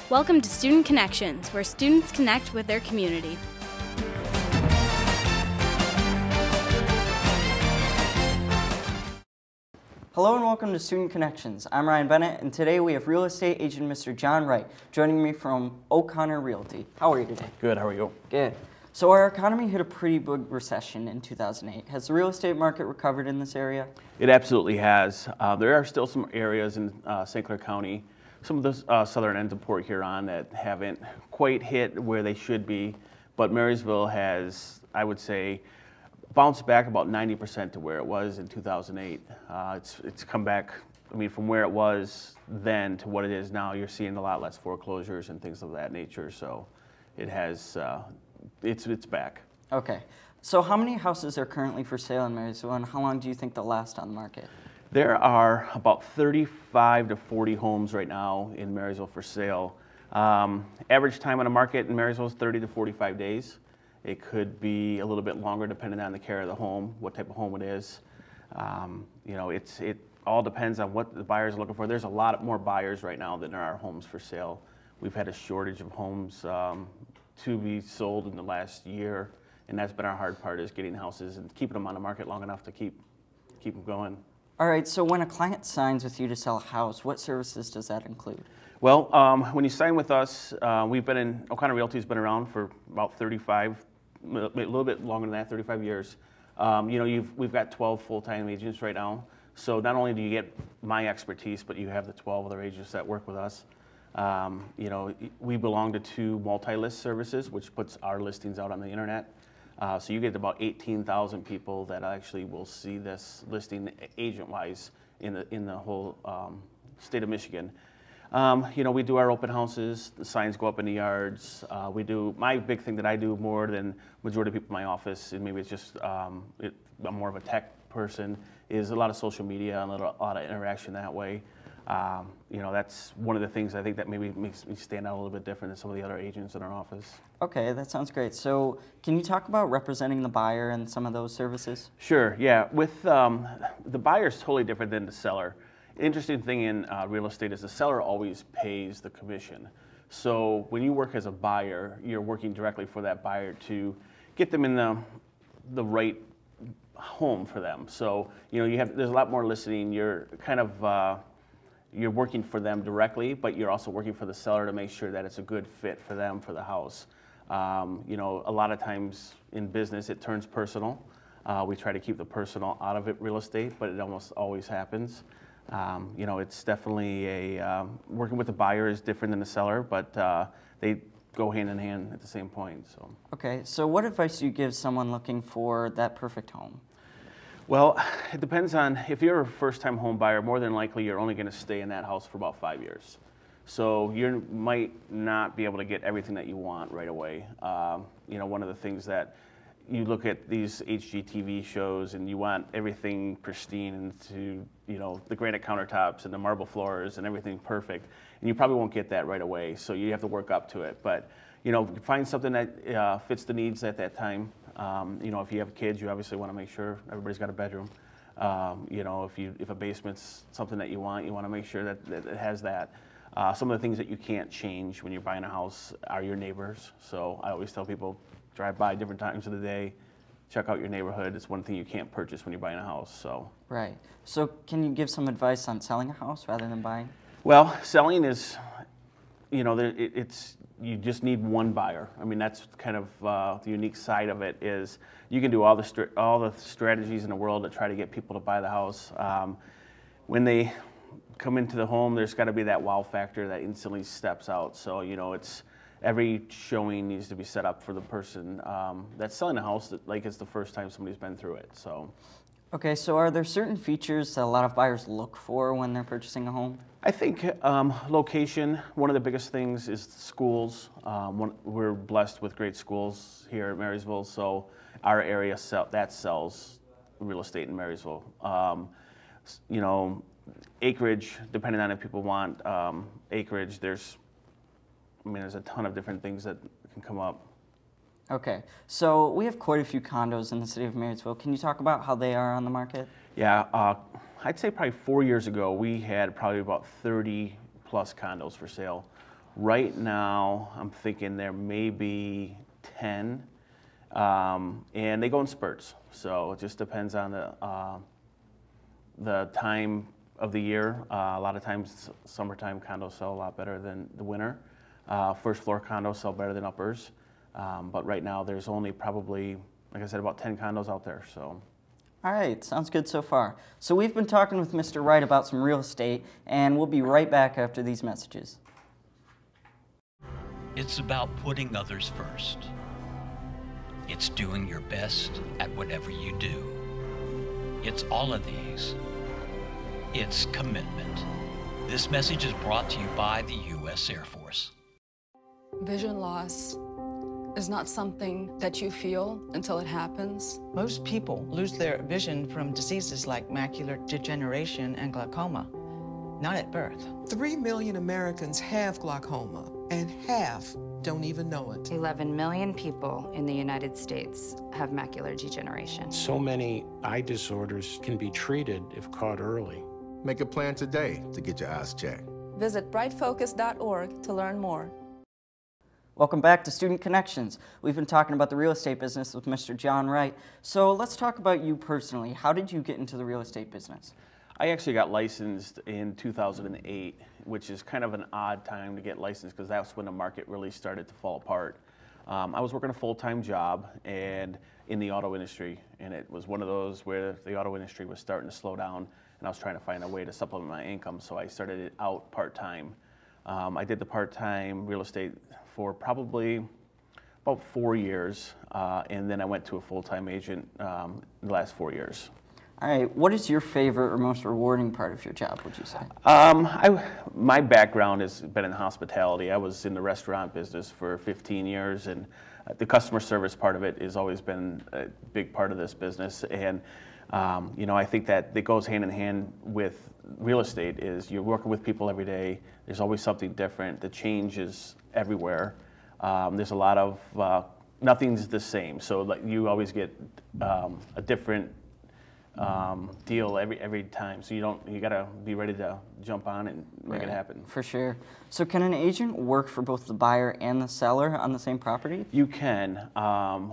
Welcome to Student Connections, where students connect with their community. Hello and welcome to Student Connections. I'm Ryan Bennett, and today we have real estate agent Mr. John Wright joining me from O'Connor Realty. How are you today? Good, how are you? Good. So our economy hit a pretty big recession in 2008. Has the real estate market recovered in this area? It absolutely has. There are still some areas in St. Clair County, some of the southern ends of Port Huron that haven't quite hit where they should be, but Marysville has, I would say, bounced back about 90% to where it was in 2008. It's come back, I mean, from where it was then to what it is now. You're seeing a lot less foreclosures and things of that nature, so it has, it's back. Okay. So how many houses are currently for sale in Marysville, and how long do you think they'll last on the market? There are about 35 to 40 homes right now in Marysville for sale. Average time on the market in Marysville is 30 to 45 days. It could be a little bit longer depending on the care of the home, what type of home it is. You know, it all depends on what the buyers are looking for. There's a lot more buyers right now than there are homes for sale. We've had a shortage of homes to be sold in the last year, and that's been our hard part, is getting houses and keeping them on the market long enough to keep them going. All right, so when a client signs with you to sell a house, what services does that include? Well, when you sign with us, O'Connor Realty's been around for about 35, a little bit longer than that, 35 years. You know, we've got 12 full-time agents right now. So not only do you get my expertise, but you have the 12 other agents that work with us. You know, we belong to 2 multi-list services, which puts our listings out on the internet. So you get about 18,000 people that actually will see this listing agent-wise in the whole state of Michigan. You know, we do our open houses, the signs go up in the yards. My big thing that I do more than majority of people in my office, and maybe it's just, I'm more of a tech person, is a lot of social media and a lot of interaction that way. You know, that's one of the things I think that maybe makes me stand out a little bit different than some of the other agents in our office. Okay, that sounds great. So can you talk about representing the buyer and some of those services? Sure, yeah. With the buyer is totally different than the seller. Interesting thing in real estate is the seller always pays the commission. So when you work as a buyer, you're working directly for that buyer to get them in the right home for them. So you know, there's a lot more listening. You're kind of you're working for them directly, but you're also working for the seller to make sure that it's a good fit for them for the house. You know, a lot of times in business it turns personal. We try to keep the personal out of it, real estate, but it almost always happens. You know, it's definitely working with the buyer is different than the seller, but they go hand in hand at the same point. So. Okay, so what advice do you give someone looking for that perfect home? Well, it depends on, if you're a first-time home buyer, more than likely you're only going to stay in that house for about 5 years. So you might not be able to get everything that you want right away. You know, one of the things that you look at these HGTV shows and you want everything pristine and to, you know, the granite countertops and the marble floors and everything perfect, and you probably won't get that right away, so you have to work up to it. But, you know, find something that fits the needs at that time. You know, if you have kids, you obviously want to make sure everybody's got a bedroom. You know, if a basement's something that you want to make sure that it has that. Some of the things that you can't change when you're buying a house are your neighbors. So I always tell people, drive by different times of the day, check out your neighborhood. It's one thing you can't purchase when you're buying a house. So. Right. So can you give some advice on selling a house rather than buying? Well, selling is, you know, you just need one buyer. I mean, that's kind of the unique side of it, is you can do all the strategies in the world to try to get people to buy the house. When they come into the home, there's got to be that wow factor that instantly steps out. So, you know, every showing needs to be set up for the person that's selling a house like it's the first time somebody's been through it. So. Okay, so are there certain features that a lot of buyers look for when they're purchasing a home? I think location, one of the biggest things is schools. We're blessed with great schools here at Marysville, so our area sells real estate in Marysville. You know, acreage, depending on if people want acreage, there's a ton of different things that can come up. Okay, so we have quite a few condos in the city of Marysville. Can you talk about how they are on the market? Yeah, I'd say probably 4 years ago, we had probably about 30 plus condos for sale. Right now, I'm thinking there may be 10, and they go in spurts. So it just depends on the time of the year. A lot of times, summertime condos sell a lot better than the winter. First floor condos sell better than uppers. But right now, there's only probably, like I said, about 10 condos out there. So. All right, sounds good so far. So we've been talking with Mr. Wright about some real estate, and we'll be right back after these messages. It's about putting others first. It's doing your best at whatever you do. It's all of these. It's commitment. This message is brought to you by the U.S. Air Force. Vision loss is not something that you feel until it happens. Most people lose their vision from diseases like macular degeneration and glaucoma, not at birth. 3 million Americans have glaucoma, and half don't even know it. 11 million people in the United States have macular degeneration. So many eye disorders can be treated if caught early. Make a plan today to get your eyes checked. Visit brightfocus.org to learn more. Welcome back to Student Connections. We've been talking about the real estate business with Mr. John Wright. So let's talk about you personally. How did you get into the real estate business? I actually got licensed in 2008, which is kind of an odd time to get licensed because that's when the market really started to fall apart. I was working a full-time job and in the auto industry, and it was one of those where the auto industry was starting to slow down, and I was trying to find a way to supplement my income, so I started it out part-time. I did the part-time real estate for probably about 4 years, and then I went to a full-time agent the last 4 years. All right, what is your favorite or most rewarding part of your job, would you say? My background has been in hospitality. I was in the restaurant business for 15 years, and the customer service part of it has always been a big part of this business. And you know, I think that it goes hand in hand with real estate. Is you're working with people every day. There's always something different. The change is everywhere. There's a lot of nothing's the same. So like you always get a different deal every time. So you gotta be ready to jump on it and make it happen. For sure. So can an agent work for both the buyer and the seller on the same property? You can.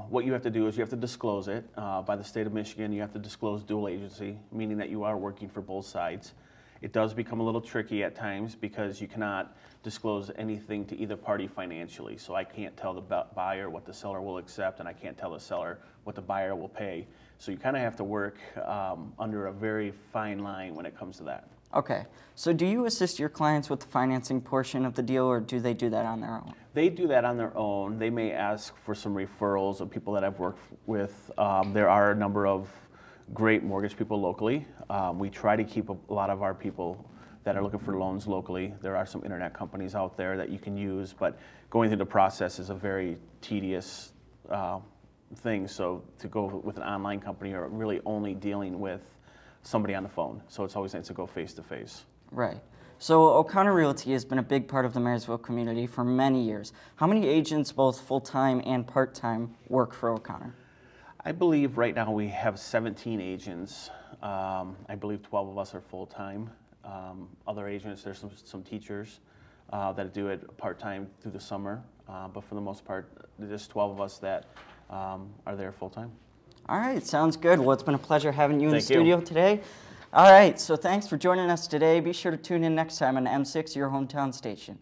What you have to do is you have to disclose it. By the state of Michigan, you have to disclose dual agency, meaning that you are working for both sides. It does become a little tricky at times because you cannot disclose anything to either party financially. So I can't tell the buyer what the seller will accept, and I can't tell the seller what the buyer will pay. So you kind of have to work under a very fine line when it comes to that. Okay. So do you assist your clients with the financing portion of the deal, or do they do that on their own? They do that on their own. They may ask for some referrals of people that I've worked with. There are a number of great mortgage people locally. We try to keep a lot of our people that are looking for loans locally. There are some internet companies out there that you can use, but going through the process is a very tedious thing. So to go with an online company, you're really only dealing with somebody on the phone. So it's always nice to go face to face. Right. So O'Connor Realty has been a big part of the Marysville community for many years. How many agents, both full-time and part-time, work for O'Connor? I believe right now we have 17 agents. I believe 12 of us are full-time. Other agents, there's some teachers that do it part-time through the summer. But for the most part, there's 12 of us that are there full-time. All right, sounds good. Well, it's been a pleasure having you in the studio today. All right, so thanks for joining us today. Be sure to tune in next time on M6, your hometown station.